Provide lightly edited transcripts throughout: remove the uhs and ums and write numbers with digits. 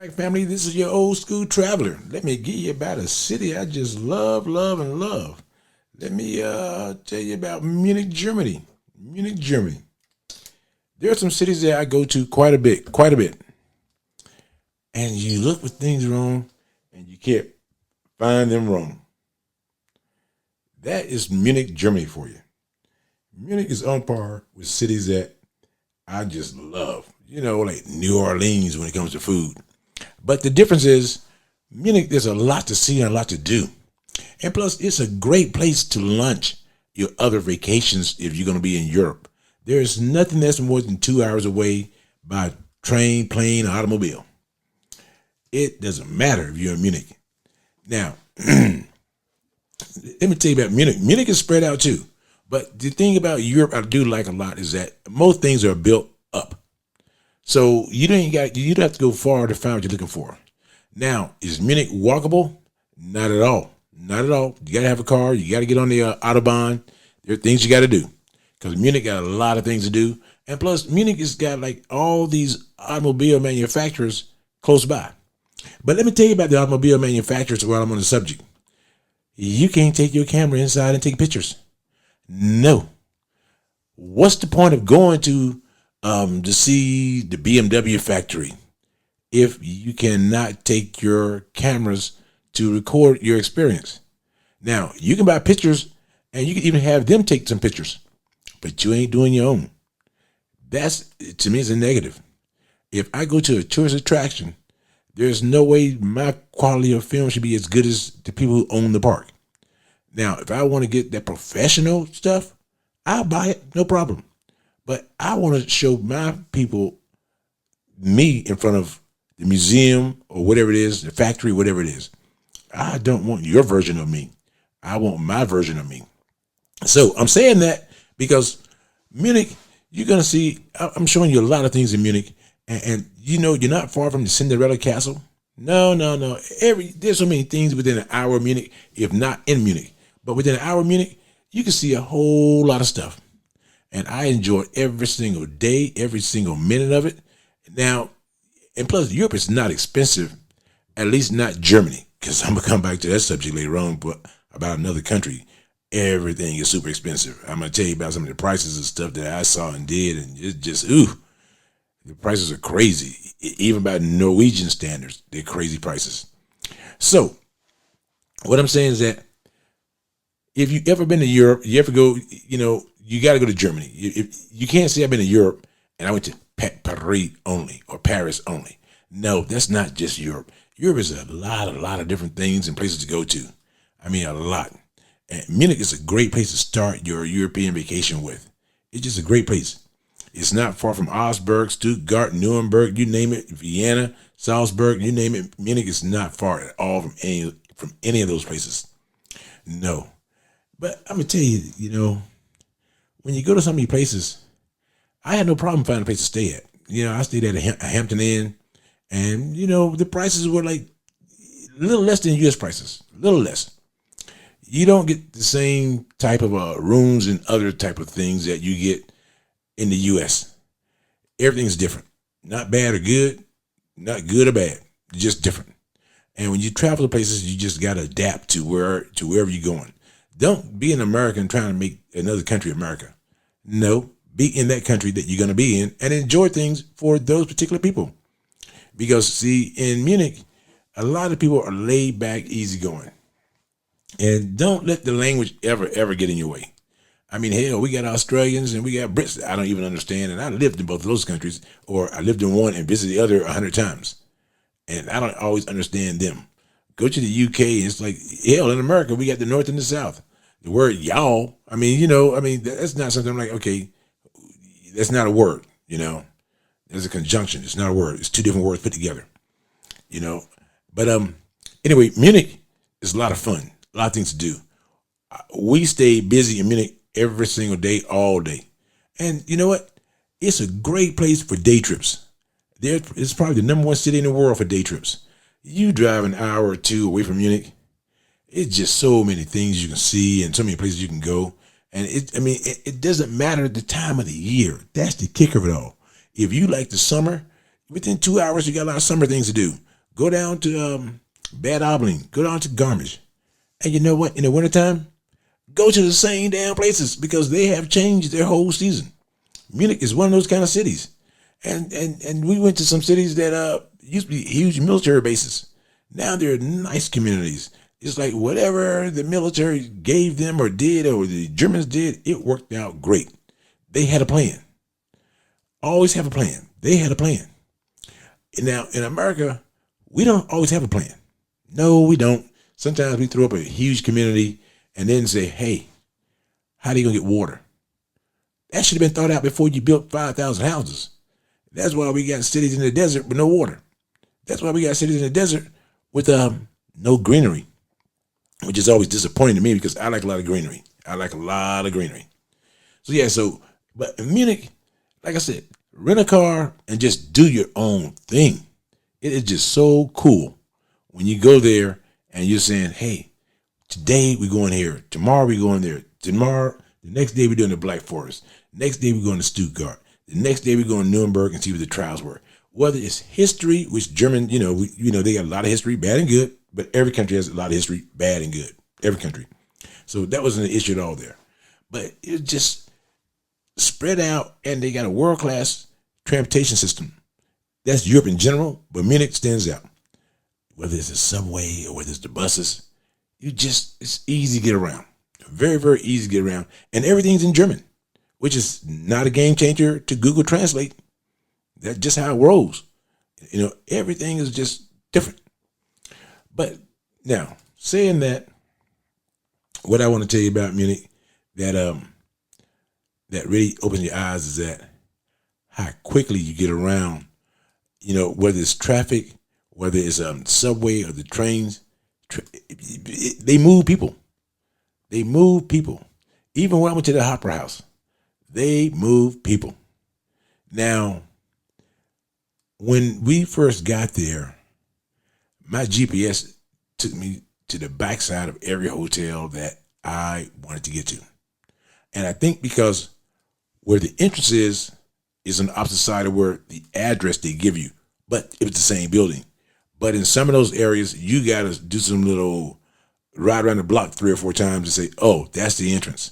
Right, family, this is your old school traveler. Let me give you about a city I just love, love, and love. Let me tell you about Munich, Germany. Munich, Germany. There are some cities that I go to quite a bit, quite a bit. And you look for things wrong and you can't find them wrong. That is Munich, Germany for you. Munich is on par with cities that I just love. You know, like New Orleans when it comes to food. But the difference is, Munich, there's a lot to see and a lot to do. And plus, it's a great place to launch your other vacations if you're going to be in Europe. There is nothing that's more than 2 hours away by train, plane, or automobile. It doesn't matter if you're in Munich. Now, let me tell you about Munich. Munich is spread out too. But the thing about Europe I do like a lot is that most things are built up. So you don't have to go far to find what you're looking for. Now, is Munich walkable? Not at all. Not at all. You got to have a car. You got to get on the Autobahn. There are things you got to do because Munich got a lot of things to do. And plus, Munich has got like all these automobile manufacturers close by. But let me tell you about the automobile manufacturers while I'm on the subject. You can't take your camera inside and take pictures. No. What's the point of going to see the BMW factory if you cannot take your cameras to record your experience? Now, you can buy pictures and you can even have them take some pictures, but you ain't doing your own. That's, to me, is a negative. If I go to a tourist attraction, there's no way my quality of film should be as good as the people who own the park. Now, if I want to get that professional stuff, I'll buy it, no problem. But I want to show my people me in front of the museum or whatever it is, the factory, whatever it is. I don't want your version of me. I want my version of me. So I'm saying that because Munich, you're going to see, I'm showing you a lot of things in Munich. And you know, you're not far from the Cinderella Castle. No. There's so many things within an hour of Munich, if not in Munich. But within an hour of Munich, you can see a whole lot of stuff. And I enjoy every single day, every single minute of it. Now, and plus, Europe is not expensive, at least not Germany, because I'm going to come back to that subject later on, but about another country. Everything is super expensive. I'm going to tell you about some of the prices and stuff that I saw and did, and it's just, the prices are crazy. Even by Norwegian standards, they're crazy prices. So, what I'm saying is that if you ever been to Europe, you ever go, you got to go to Germany. You can't say I've been to Europe and I went to Paris only or Paris only. No, that's not just Europe. Europe is a lot of different things and places to go to. I mean, a lot. And Munich is a great place to start your European vacation with. It's just a great place. It's not far from Augsburg, Stuttgart, Nuremberg, you name it, Vienna, Salzburg, you name it. Munich is not far at all from any of those places. No. But I'm going to tell you, when you go to some of these places, I had no problem finding a place to stay at. I stayed at a Hampton Inn, and, the prices were like a little less than U.S. prices, a little less. You don't get the same type of rooms and other type of things that you get in the U.S. Everything's different. Not bad or good, not good or bad, just different. And when you travel to places, you just got to adapt to wherever you're going. Don't be an American trying to make another country America. No, be in that country that you're going to be in and enjoy things for those particular people. Because, see, in Munich, a lot of people are laid back, easygoing. And don't let the language ever get in your way. I mean, hell, we got Australians and we got Brits I don't even understand. And I lived in both of those countries, or I lived in one and visited the other 100 times. And I don't always understand them. Go to the UK, and it's like, hell, in America, we got the North and the South. The word y'all, that's not something I'm like, okay, that's not a word, There's a conjunction. It's not a word. It's two different words put together, But anyway, Munich is a lot of fun, a lot of things to do. We stay busy in Munich every single day, all day. And you know what? It's a great place for day trips. It's probably the number one city in the world for day trips. You drive an hour or two away from Munich, it's just so many things you can see and so many places you can go. And it doesn't matter the time of the year. That's the kicker of it all. If you like the summer, within 2 hours, you got a lot of summer things to do. Go down to Bad Aubling. Go down to Garmisch. And you know what? In the wintertime, go to the same damn places because they have changed their whole season. Munich is one of those kind of cities. And we went to some cities that used to be huge military bases. Now they're nice communities. It's like whatever the military gave them or did or the Germans did, it worked out great. They had a plan. Always have a plan. They had a plan. Now, in America, we don't always have a plan. No, we don't. Sometimes we throw up a huge community and then say, hey, how are you going to get water? That should have been thought out before you built 5,000 houses. That's why we got cities in the desert with no water. That's why we got cities in the desert with no greenery, which is always disappointing to me because I like a lot of greenery. But in Munich, like I said, rent a car and just do your own thing. It is just so cool when you go there and you're saying, hey, today we're going here. Tomorrow we're going there. The next day we're doing the Black Forest. Next day we're going to Stuttgart. The next day we're going to Nuremberg and see what the trials were. Whether it's history, which German, they got a lot of history, bad and good, but every country has a lot of history, bad and good. Every country. So that wasn't an issue at all there. But it just spread out, and they got a world-class transportation system. That's Europe in general, but Munich stands out. Whether it's the subway or whether it's the buses, it's easy to get around. Very, very easy to get around. And everything's in German, which is not a game changer to Google Translate. That's just how it rolls. Everything is just different. But now, saying that, what I want to tell you about Munich that really opens your eyes is that how quickly you get around, whether it's traffic, whether it's subway or the trains, they move people. They move people. Even when I went to the Opera House, they move people. Now, when we first got there, my GPS took me to the backside of every hotel that I wanted to get to. And I think because where the entrance is on the opposite side of where the address they give you, but it was the same building. But in some of those areas, you got to do some little ride around the block 3 or 4 times to say, oh, that's the entrance.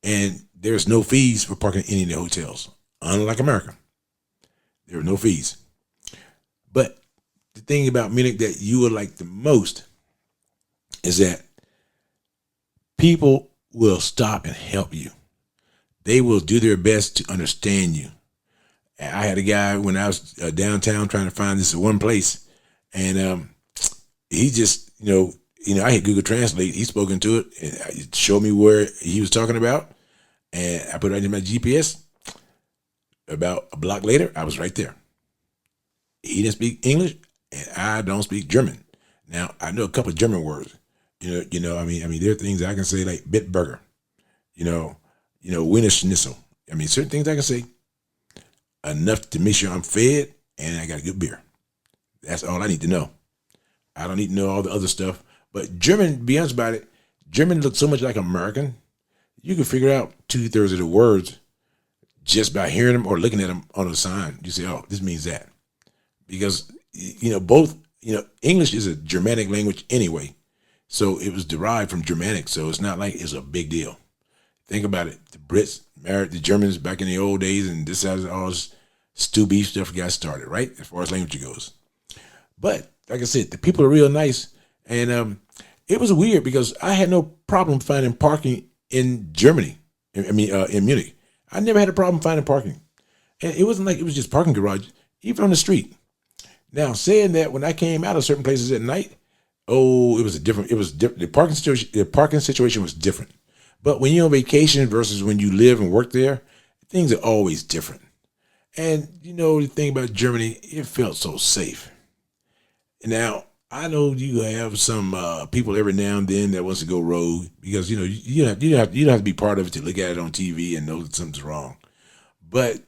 And there's no fees for parking in any of the hotels, unlike America. There are no fees. But the thing about Munich that you would like the most is that people will stop and help you. They will do their best to understand you. I had a guy when I was downtown trying to find this one place, and he just, I had Google Translate. He spoke into it and showed me where he was talking about, and I put it in my GPS. About a block later, I was right there. He didn't speak English, and I don't speak German. Now I know a couple of German words. There are things I can say like Bitburger, Wiener Schnitzel. Certain things I can say enough to make sure I'm fed and I got a good beer. That's all I need to know. I don't need to know all the other stuff. But German, to be honest about it, German looks so much like American. You can figure out 2/3 of the words just by hearing them or looking at them on a sign. You say, oh, this means that. Because, English is a Germanic language anyway. So it was derived from Germanic. So it's not like it's a big deal. Think about it. The Brits married the Germans back in the old days, and this has all this stew beef stuff got started, right? As far as language goes. But like I said, the people are real nice. And it was weird because I had no problem finding parking in Germany. In Munich. I never had a problem finding parking. And it wasn't like it was just parking garage, even on the street. Now, saying that, when I came out of certain places at night, the parking situation was different. But when you're on vacation versus when you live and work there, things are always different. And the thing about Germany, it felt so safe. Now, I know you have some people every now and then that wants to go rogue because you don't have to be part of it to look at it on TV and know that something's wrong. But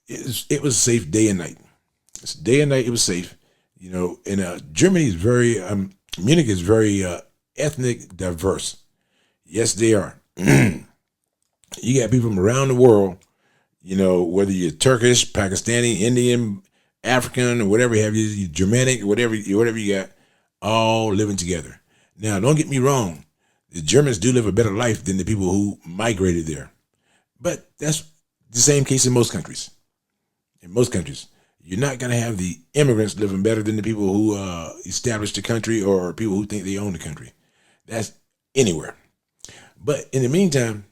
it was safe day and night. It's day and night. It was safe. And Germany is very Munich is very ethnic diverse. Yes, they are. You got people from around the world. Whether you're Turkish, Pakistani, Indian, African or whatever you have, you Germanic, whatever you got, all living together. Now, don't get me wrong. The Germans do live a better life than the people who migrated there. But that's the same case in most countries. In most countries, you're not going to have the immigrants living better than the people who established the country or people who think they own the country. That's anywhere. But in the meantime,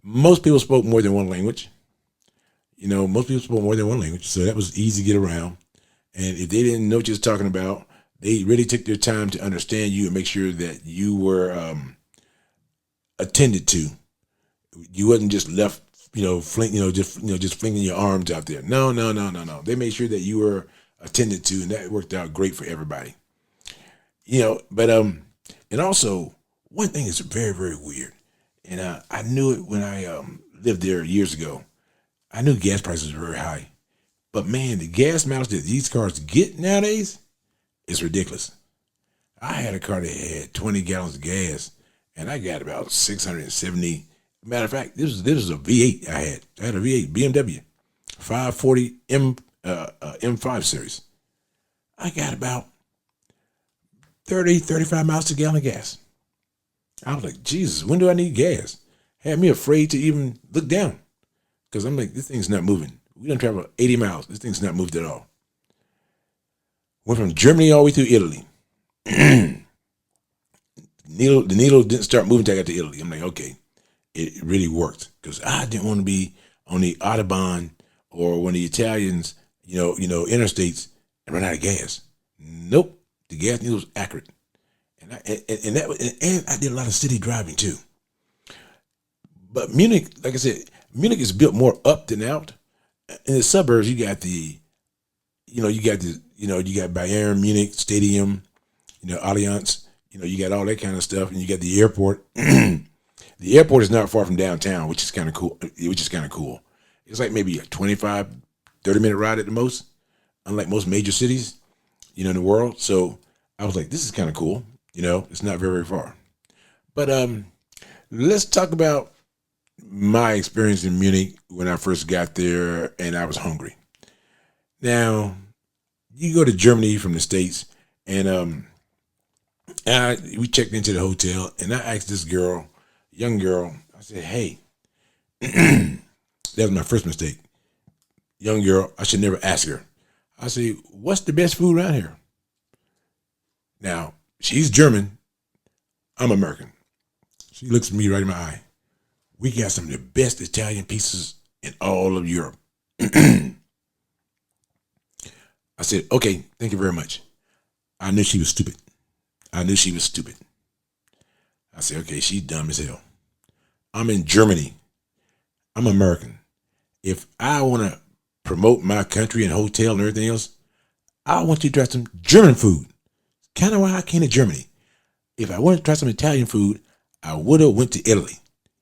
most people spoke more than one language. Most people spoke more than one language, so that was easy to get around. And if they didn't know what you was talking about, they really took their time to understand you and make sure that you were attended to. You wasn't just left, just flinging your arms out there. No. They made sure that you were attended to, and that worked out great for everybody. But and also one thing is very, very weird, and I knew it when I lived there years ago. I knew gas prices were very high, but man, the gas mileage that these cars get nowadays is ridiculous. I had a car that had 20 gallons of gas, and I got about 670. Matter of fact, this was a V8 I had. I had a V8 BMW 540 M5 series. I got about 35 miles to gallon of gas. I was like, Jesus, when do I need gas? Had me afraid to even look down. Because I'm like, this thing's not moving. We done travel 80 miles. This thing's not moved at all. Went from Germany all the way through Italy. The needle didn't start moving until I got to Italy. I'm like, okay, it really worked. Because I didn't want to be on the Autobahn or one of the Italians, interstates and run out of gas. Nope. The gas needle was accurate. And I did a lot of city driving too. But Munich, like I said, Munich is built more up than out. In the suburbs, you got Bayern Munich Stadium, Allianz, you got all that kind of stuff, and you got the airport. The airport is not far from downtown, which is kind of cool. It's like maybe a 25, 30-minute ride at the most, unlike most major cities, in the world. So I was like, this is kind of cool. It's not very, very far. But let's talk about my experience in Munich when I first got there and I was hungry. Now, you go to Germany from the States, and we checked into the hotel, and I asked this girl, young girl, I said, hey, that was my first mistake. Young girl, I should never ask her. I said, what's the best food around here? Now, she's German. I'm American. She looks at me right in my eye. We got some of the best Italian pizzas in all of Europe. I said, okay, thank you very much. I knew she was stupid. I said, okay, she's dumb as hell. I'm in Germany. I'm American. If I want to promote my country and hotel and everything else, I want you to try some German food. Kind of why I came to Germany. If I wanted to try some Italian food, I would have went to Italy.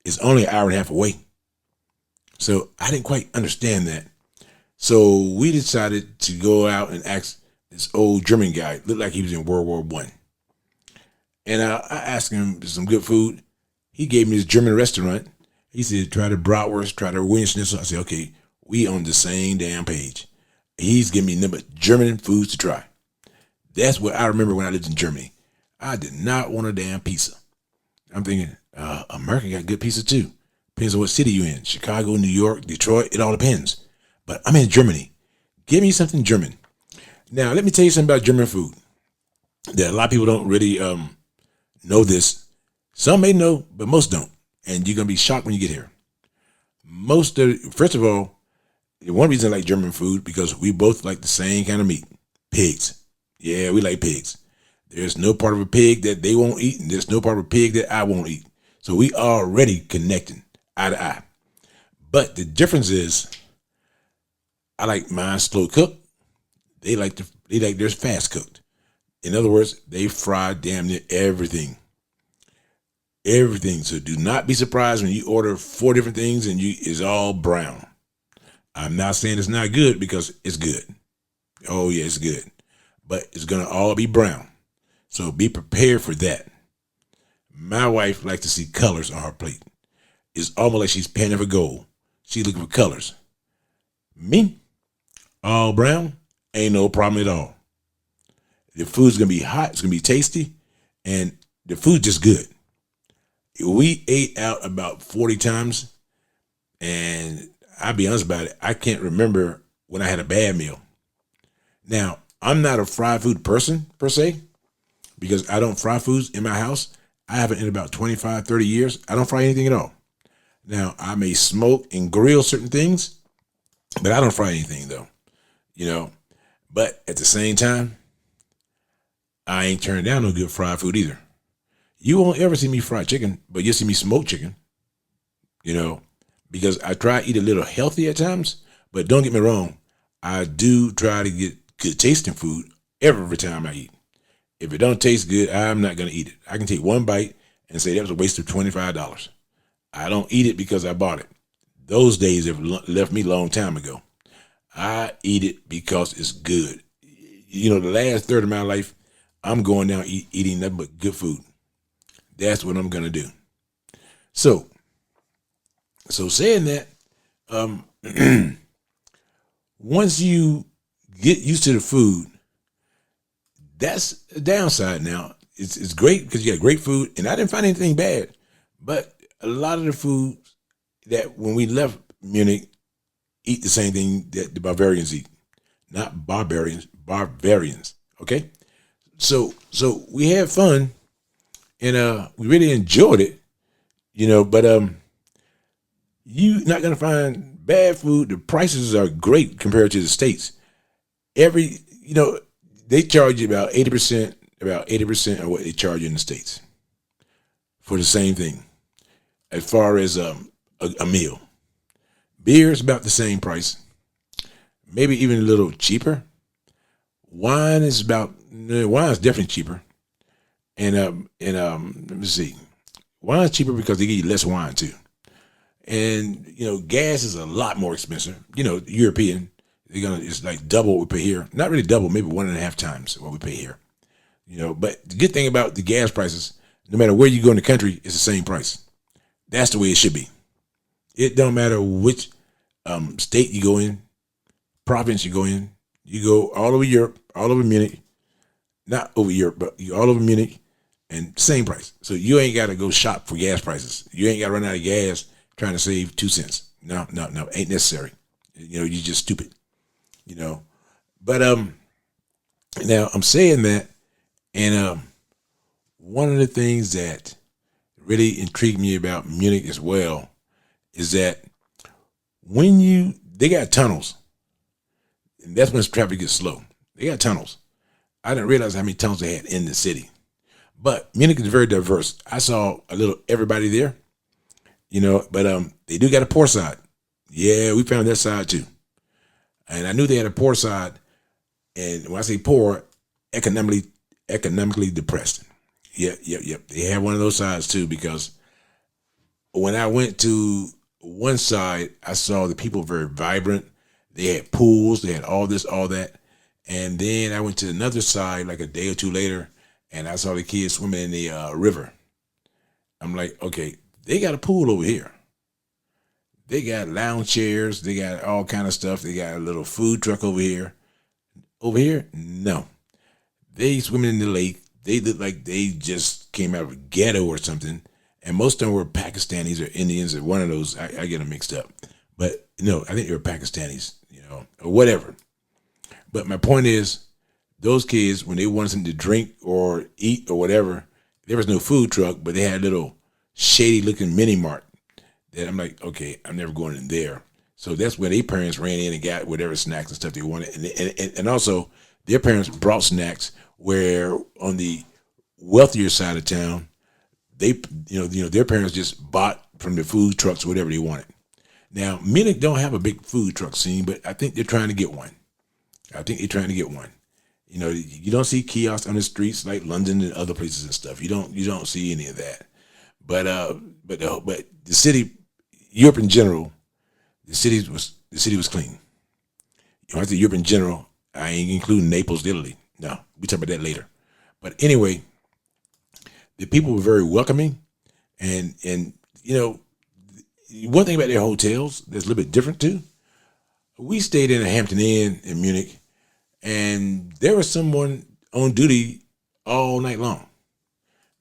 It's only an hour and a half away. So I didn't quite understand that. So we decided to go out and ask this old German guy. Looked like he was in World War I. And I asked him some good food. He gave me this German restaurant. He said, try the bratwurst, try the Wiener Schnitzel. I said, okay, we on the same damn page. He's giving me nothing but German foods to try. That's what I remember when I lived in Germany. I did not want a damn pizza. I'm thinking, America got good pizza too. Depends on what city you're in. Chicago, New York, Detroit, it all depends. But I'm in Germany. Give me something German. Now, let me tell you something about German food that a lot of people don't really know this. Some may know, but most don't. And you're going to be shocked when you get here. First of all, one reason I like German food, because we both like the same kind of meat. Pigs. Yeah, we like pigs. There's no part of a pig that they won't eat, and there's no part of a pig that I won't eat. So we already connecting eye to eye. But the difference is, I like mine slow cooked. They like theirs fast cooked. In other words, they fry damn near everything. Everything. So do not be surprised when you order 4 different things and it's all brown. I'm not saying it's not good, because it's good. Oh yeah, it's good. But it's going to all be brown. So be prepared for that. My wife likes to see colors on her plate. It's almost like she's panning for gold. She's looking for colors. Me, all brown, Ain't no problem at all. The food's gonna be hot. It's gonna be tasty, and the food's just good. We ate out about 40 times, and I'll be honest about it. I can't remember when I had a bad meal. Now, I'm not a fried food person per se, because I don't fry foods in my house. I haven't in about 25, 30 years. I don't fry anything at all. Now, I may smoke and grill certain things, but I don't fry anything though, you know. But at the same time, I ain't turning down no good fried food either. You won't ever see me fry chicken, but you'll see me smoke chicken, you know, because I try to eat a little healthy at times. But don't get me wrong, I do try to get good tasting food every time I eat. If it don't taste good, I'm not going to eat it. I can take one bite and say that was a waste of $25. I don't eat it because I bought it. Those days have left me a long time ago. I eat it because it's good. You know, the last third of my life, I'm going down eating nothing but good food. That's what I'm going to do. So saying that, once you get used to the food, that's a downside now. It's great because you got great food, and I didn't find anything bad. But a lot of the food that when we left Munich eat the same thing that the Bavarians eat. Not barbarians, Bavarians. Okay? So we had fun, and we really enjoyed it, you know, but you're not gonna find bad food. The prices are great compared to the States. They charge you about 80% of what they charge you in the States for the same thing. As far as a meal, beer is about the same price, maybe even a little cheaper. Wine is definitely cheaper, and let me see, wine's cheaper because they give you less wine too, and gas is a lot more expensive. European, it's like double what we pay here. Not really double, maybe 1.5 times what we pay here. But the good thing about the gas prices, no matter where you go in the country, it's the same price. That's the way it should be. It don't matter which state you go in, province you go in. You go all over Europe, all over Munich, not over Europe, but you all over Munich, and same price. So you ain't got to go shop for gas prices. You ain't got to run out of gas trying to save 2 cents. No, ain't necessary. You're just stupid. But now I'm saying that, and one of the things that really intrigued me about Munich as well is that they got tunnels, and that's when traffic gets slow. They got tunnels. I didn't realize how many tunnels they had in the city. But Munich is very diverse. I saw a little everybody there, but they do got a poor side. Yeah, we found that side too. And I knew they had a poor side. And when I say poor, economically depressed. Yep. They have one of those sides too, because when I went to one side, I saw the people very vibrant. They had pools, they had all this, all that. And then I went to another side like a day or two later, and I saw the kids swimming in the river. I'm like, okay, they got a pool over here. They got lounge chairs, they got all kind of stuff. They got a little food truck over here. Over here, no. They swimming in the lake. They look like they just came out of a ghetto or something. And most of them were Pakistanis or Indians or one of those. I get them mixed up. But no, I think they were Pakistanis, or whatever. But my point is, those kids, when they wanted something to drink or eat or whatever, there was no food truck, but they had a little shady looking mini mart that I'm like, okay, I'm never going in there. So that's where their parents ran in and got whatever snacks and stuff they wanted. And also their parents brought snacks where on the wealthier side of town, their parents just bought from the food trucks or whatever they wanted. Now, Munich don't have a big food truck scene, but I think they're trying to get one. You don't see kiosks on the streets like London and other places and stuff. You don't see any of that. But the city, Europe in general, the city was clean. When I say Europe in general, I ain't including Naples, Italy. No, we talk about that later. But anyway, the people were very welcoming, and one thing about their hotels that's a little bit different too. We stayed in a Hampton Inn in Munich, and there was someone on duty all night long.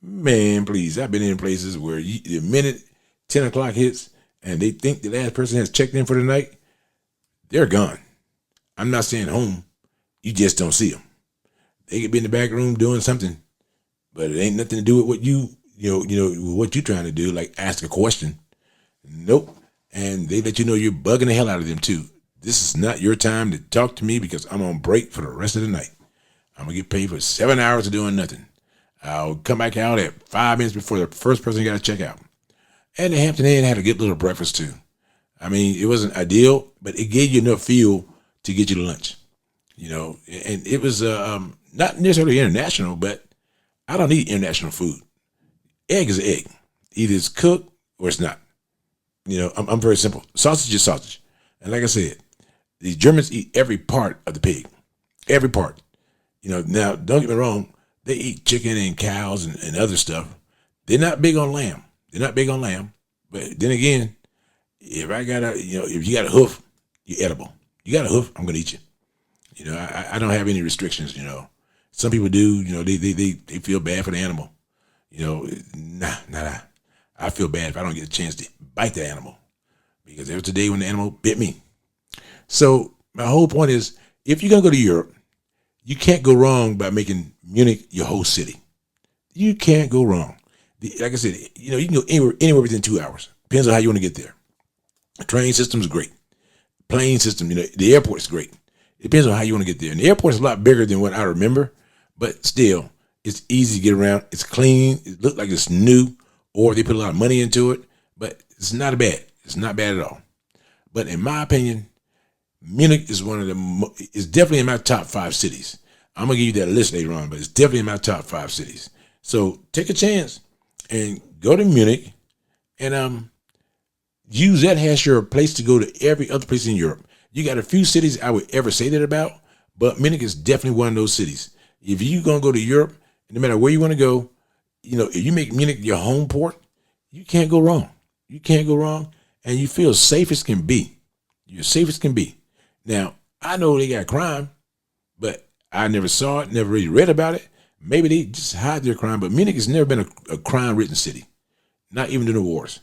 Man, please, I've been in places where the minute 10 o'clock hits and they think the last person has checked in for the night, they're gone. I'm not saying home. You just don't see them. They could be in the back room doing something, but it ain't nothing to do with what what you're trying to do, like ask a question. Nope. And they let you know you're bugging the hell out of them too. This is not your time to talk to me because I'm on break for the rest of the night. I'm going to get paid for 7 hours of doing nothing. I'll come back out at 5 minutes before the first person got to check out. And the Hampton Inn had a good little breakfast too. I mean, it wasn't ideal, but it gave you enough fuel to get you to lunch. And it was not necessarily international, but I don't eat international food. Egg is an egg. Either it's cooked or it's not. I'm very simple. Sausage is sausage. And like I said, the Germans eat every part of the pig. Every part. Now, don't get me wrong. They eat chicken and cows and other stuff. They're not big on lamb. But then again, if you got a hoof, you're edible. You got a hoof, I'm going to eat you. I don't have any restrictions, Some people do, they feel bad for the animal. Nah. I feel bad if I don't get a chance to bite the animal because there was a day when the animal bit me. So my whole point is, if you're going to go to Europe, you can't go wrong by making Munich your whole city. You can't go wrong. Like I said, you can go anywhere within 2 hours. Depends on how you want to get there. The train system is great. Plane system, the airport is great. It depends on how you want to get there. And the airport is a lot bigger than what I remember, but still, it's easy to get around. It's clean. It looks like it's new, or they put a lot of money into it, but it's not bad. It's not bad at all. But in my opinion, Munich is it's definitely in my top 5 cities. I'm going to give you that list later on, but it's definitely in my top 5 cities. So take a chance and go to Munich and use that as your place to go to every other place in Europe. You got a few cities I would ever say that about, but Munich is definitely one of those cities. If you're going to go to Europe, no matter where you want to go, if you make Munich your home port, you can't go wrong. You can't go wrong, and you feel safe as can be. You're safe as can be. Now, I know they got crime, but I never saw it, never really read about it. Maybe they just hide their crime, but Munich has never been a crime-ridden city, not even during the wars.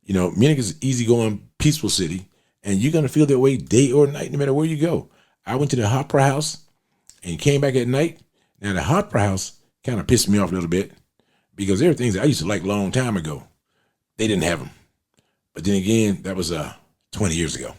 Munich is an easygoing, peaceful city, and you're going to feel that way day or night, no matter where you go. I went to the Opera House and came back at night. Now, the Opera House kind of pissed me off a little bit because there were things that I used to like a long time ago. They didn't have them. But then again, that was 20 years ago.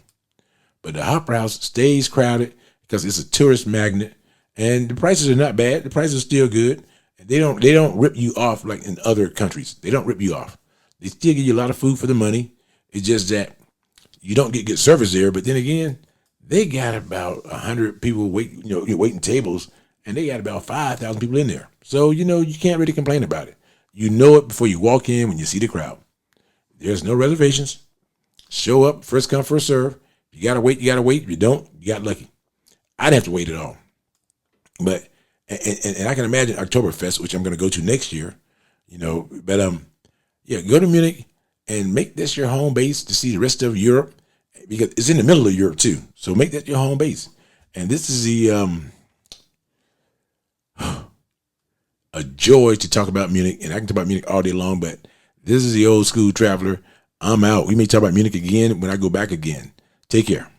But the Opera House stays crowded because it's a tourist magnet, and the prices are not bad. The prices are still good. They don't rip you off like in other countries. They don't rip you off. They still give you a lot of food for the money. It's just that you don't get good service there. But then again, they got about 100 people waiting tables, and they got about 5,000 people in there. So you can't really complain about it. You know it before you walk in when you see the crowd. There's no reservations. Show up, first come, first serve. You gotta wait. If you don't, you got lucky. I didn't have to wait at all. But and I can imagine Oktoberfest, which I'm gonna go to next year. But go to Munich and make this your home base to see the rest of Europe because it's in the middle of Europe too. So make that your home base. And this is a joy to talk about Munich, and I can talk about Munich all day long, but this is the Old School Traveler. I'm out. We may talk about Munich again when I go back again. Take care.